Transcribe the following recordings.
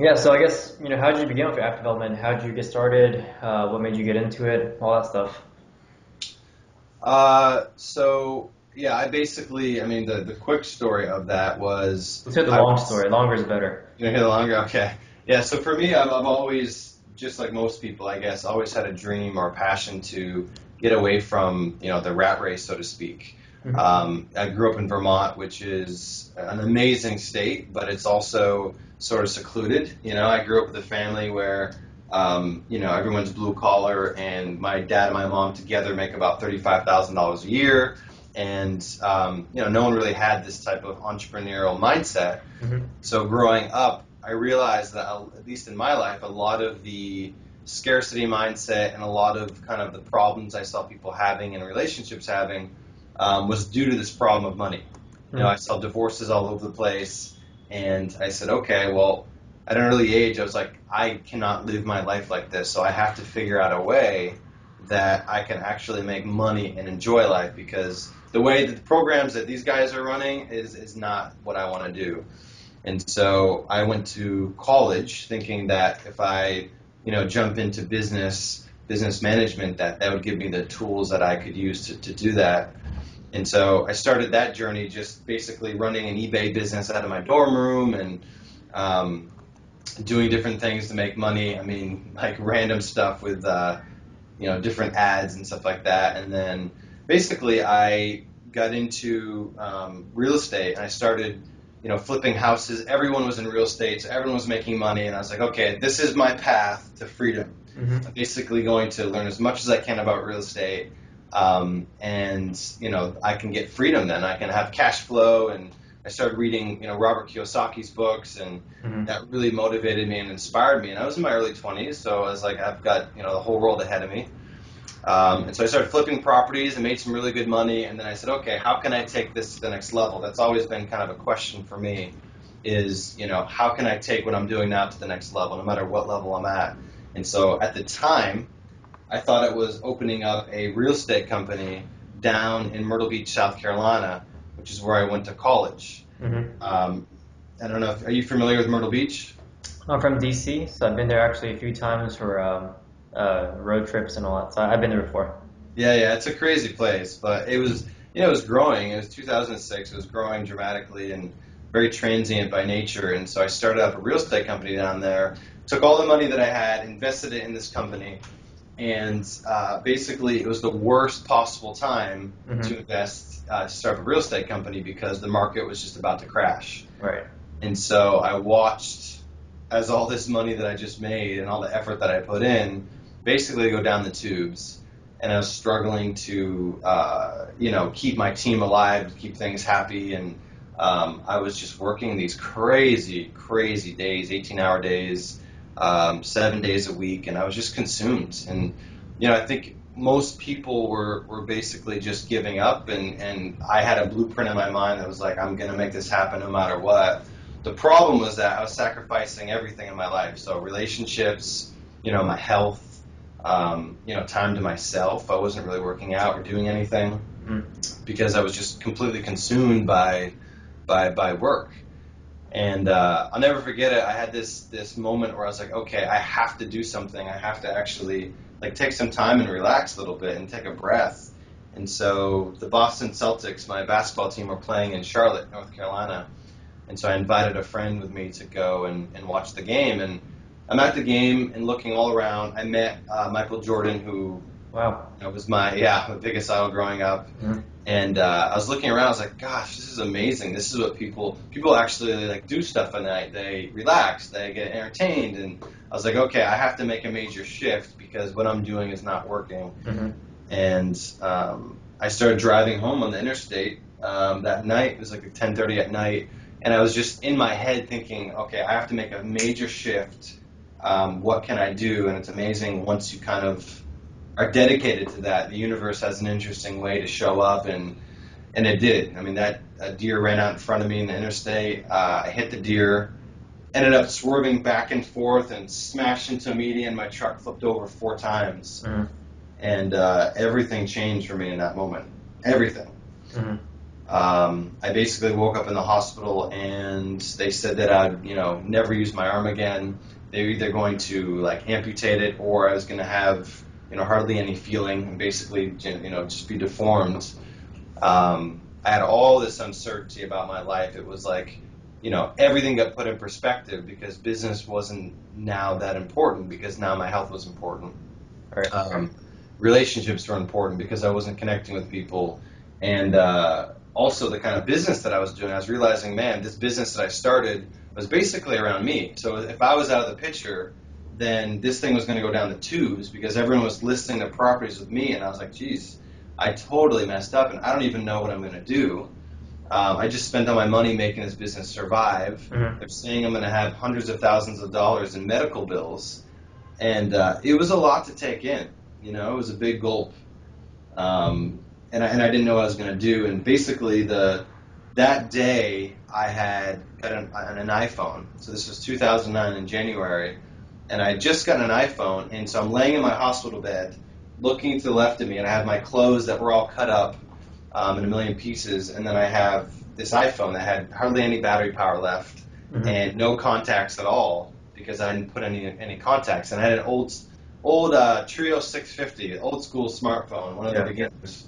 Yeah, so I guess, how did you begin with your app development? How did you get started? What made you get into it? All that stuff. So yeah, I mean, the quick story of that was Let's hear the I long was, story. Longer is better. you know, hear the longer? Okay. Yeah, so for me, I've always, just like most people, I guess, always had a dream or a passion to get away from, the rat race, so to speak. Mhm. I grew up in Vermont, which is an amazing state, but it's also sort of secluded. I grew up with a family where, everyone's blue collar, and my dad and my mom together make about $35,000 a year. And, no one really had this type of entrepreneurial mindset. Mhm. So growing up, I realized that, at least in my life, a lot of the scarcity mindset and a lot of kind of the problems I saw people having and relationships having was due to this problem of money. I Mhm. saw divorces all over the place, and I said, okay, well, at an early age, I was like, I cannot live my life like this, so I have to figure out a way that I can actually make money and enjoy life, because the way that the programs that these guys are running is not what I want to do. And so I went to college thinking that if I, jump into business management, that would give me the tools that I could use to do that. And so I started that journey just basically running an eBay business out of my dorm room, and um, doing different things to make money. I mean, like random stuff with, different ads and stuff like that. And then basically I got into real estate, and I started, flipping houses. Everyone was in real estate, so everyone was making money. And I was like, okay, this is my path to freedom. I'm Mhm. basically going to learn as much as I can about real estate. And, I can get freedom then. I can have cash flow. And I started reading, Robert Kiyosaki's books, and Mhm. that really motivated me and inspired me. And I was in my early 20s, so I was like, I've got, the whole world ahead of me. And so I started flipping properties and made some really good money. And then I said, okay, how can I take this to the next level? That's always been kind of a question for me is, how can I take what I'm doing now to the next level, no matter what level I'm at? And so at the time, I thought it was opening up a real estate company down in Myrtle Beach, South Carolina, which is where I went to college. Mhm. Um, I don't know are you familiar with Myrtle Beach? I'm from DC, so I've been there actually a few times for road trips and all that. So I've been there before. Yeah, yeah, it's a crazy place, but it was growing. It was 2006. It was growing dramatically and very transient by nature. And so I started up a real estate company down there. Took all the money that I had, invested it in this company, and basically it was the worst possible time to Mhm. invest to start a real estate company because the market was just about to crash. Right. And so I watched as all this money that I just made and all the effort that I put in basically go down the tubes. And I was struggling to, keep my team alive, keep things happy. And I was just working these crazy, crazy days, 18-hour days, 7 days a week. And I was just consumed. And, I think most people were basically just giving up. And I had a blueprint in my mind that was like, I'm going to make this happen no matter what. The problem was that I was sacrificing everything in my life. So relationships, my health, time to myself. I wasn't really working out or doing anything Mhm. because I was just completely consumed by work. And I'll never forget it. I had this moment where I was like, okay, I have to do something. I have to actually like take some time and relax a little bit and take a breath. And so the Boston Celtics, my basketball team, were playing in Charlotte, North Carolina, and so I invited a friend with me to go and watch the game. And I'm at the game and looking all around. I met Michael Jordan, who Wow. was my biggest idol growing up. Mhm. And I was looking around. I was like, "Gosh, this is amazing. This is what people actually like do stuff at night. They relax. They get entertained." And I was like, "Okay, I have to make a major shift because what I'm doing is not working." Mhm. And I started driving home on the interstate that night. It was like 10:30 at night, and I was just in my head thinking, okay, I have to make a major shift. What can I do? And it's amazing once you kind of are dedicated to that. The universe has an interesting way to show up, and it did. I mean, that a deer ran out in front of me in the interstate. I hit the deer, ended up swerving back and forth and smashed into a median. My truck flipped over 4 times, Mhm. and everything changed for me in that moment. Everything. Mhm. I basically woke up in the hospital and they said that I'd, never use my arm again. They were either going to like amputate it or I was going to have, hardly any feeling and basically, just be deformed. I had all this uncertainty about my life. It was like, everything got put in perspective because business wasn't now that important because now my health was important. Right. Relationships were important because I wasn't connecting with people. And also the kind of business that I was doing, I was realizing, man, this business that I started was basically around me. So if I was out of the picture, then this thing was going to go down the tubes because everyone was listing their properties with me. And I was like, geez, I totally messed up and I don't even know what I'm going to do. I just spent all my money making this business survive. Mm-hmm. They're saying I'm going to have hundreds of thousands of dollars in medical bills. And it was a lot to take in. It was a big gulp. And I didn't know what I was going to do. And basically, that day, I had got an iPhone. So this was 2009 in January. And I had just gotten an iPhone. And so I'm laying in my hospital bed, looking to the left of me. And I have my clothes that were all cut up in a million pieces. And then I have this iPhone that had hardly any battery power left and no contacts at all because I hadn't put any contacts. And I had an old Trio 650, old school smartphone, one of the beginners.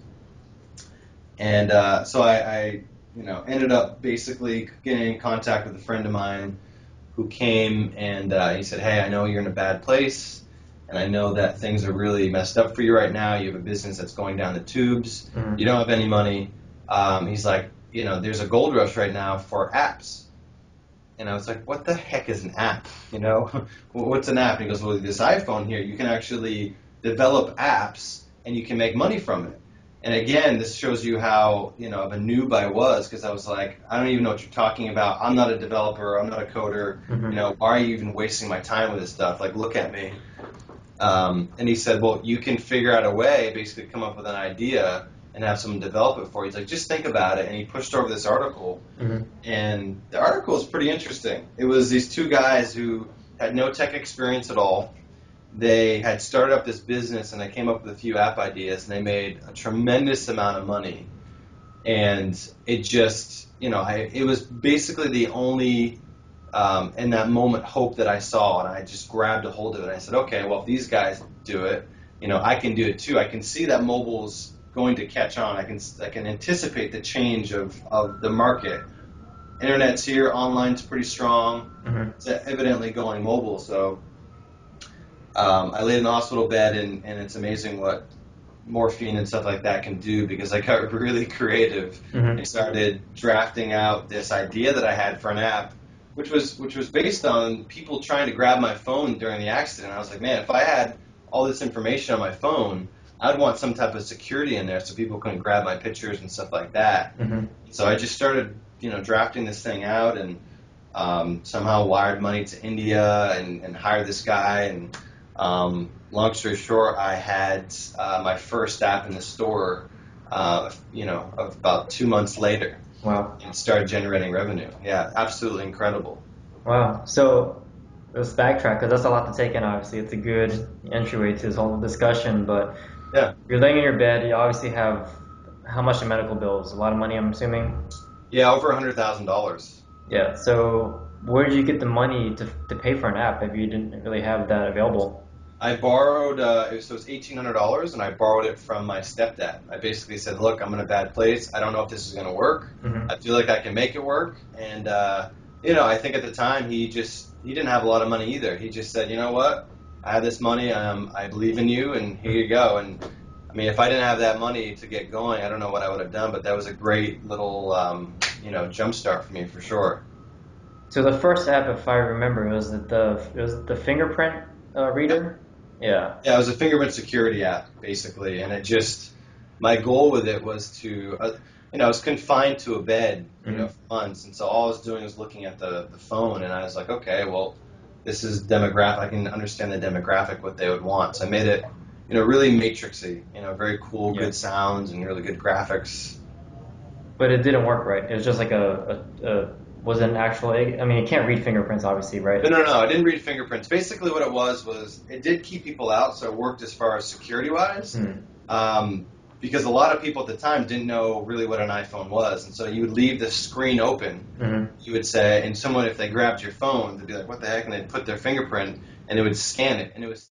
And so I ended up basically getting in contact with a friend of mine who came and he said, hey, I know you're in a bad place, and I know that things are really messed up for you right now. You have a business that's going down the tubes. Mm-hmm. You don't have any money. He's like, there's a gold rush right now for apps. And I was like, what the heck is an app? What's an app? And he goes, well, this iPhone here, you can actually develop apps and you can make money from it. And again, this shows you how, of a noob I was because I was like, I don't even know what you're talking about. I'm not a developer. I'm not a coder. Mm-hmm. Why are you even wasting my time with this stuff? Like, look at me. And he said, well, you can figure out a way, basically come up with an idea and have someone develop it for you. He's like, just think about it. And he pushed over this article. Mm-hmm. And the article is pretty interesting. It was these two guys who had no tech experience at all. They had started up this business and they came up with a few app ideas and they made a tremendous amount of money. And it just, it was basically the only, in that moment, hope that I saw. And I just grabbed a hold of it. And I said, okay, well, if these guys do it, I can do it too. I can see that mobile's going to catch on. I can anticipate the change of the market. Internet's here, online's pretty strong. Mm-hmm. It's evidently going mobile. So I laid in the hospital bed, and it's amazing what morphine and stuff like that can do because I got really creative. Mm-hmm. I started drafting out this idea that I had for an app, which was based on people trying to grab my phone during the accident. I was like, man, if I had all this information on my phone, I'd want some type of security in there so people couldn't grab my pictures and stuff like that. Mm-hmm. So I just started, drafting this thing out and somehow wired money to India and hired this guy. And long story short, I had my first app in the store, about 2 months later. Wow. And started generating revenue. Yeah, absolutely incredible. Wow. So let's backtrack because that's a lot to take in. Obviously, it's a good entryway to this whole discussion. But Yeah. you're laying in your bed. You obviously have how much in medical bills? A lot of money, I'm assuming. Yeah, over $100,000. Yeah. So where did you get the money to pay for an app if you didn't really have that available? I borrowed, it was $1,800, and I borrowed it from my stepdad. I basically said, look, I'm in a bad place. I don't know if this is going to work. Mm-hmm. I feel like I can make it work. And, I think at the time he didn't have a lot of money either. He just said, you know what? I have this money. I believe in you, and here you go. And, I mean, if I didn't have that money to get going, I don't know what I would have done. But that was a great little, jump start for me for sure. So the first app, if I remember, was the fingerprint reader. Yeah. Yeah, it was a fingerprint security app, basically, and my goal with it was to, I was confined to a bed, for months, and so all I was doing was looking at the phone, and I was like, okay, well, this is demographic, I can understand the demographic, what they would want, so I made it, really matrixy, very cool, good sounds, and really good graphics. But it didn't work right. It was just like was it an actual, I mean, it can't read fingerprints, obviously, right? No, I didn't read fingerprints. Basically what it was it did keep people out, so it worked as far as security-wise. because a lot of people at the time didn't know really what an iPhone was, and so you would leave the screen open. Mm-hmm. You would say, and someone, if they grabbed your phone, they'd be like, "What the heck?" And they'd put their fingerprint, and it would scan it, and it was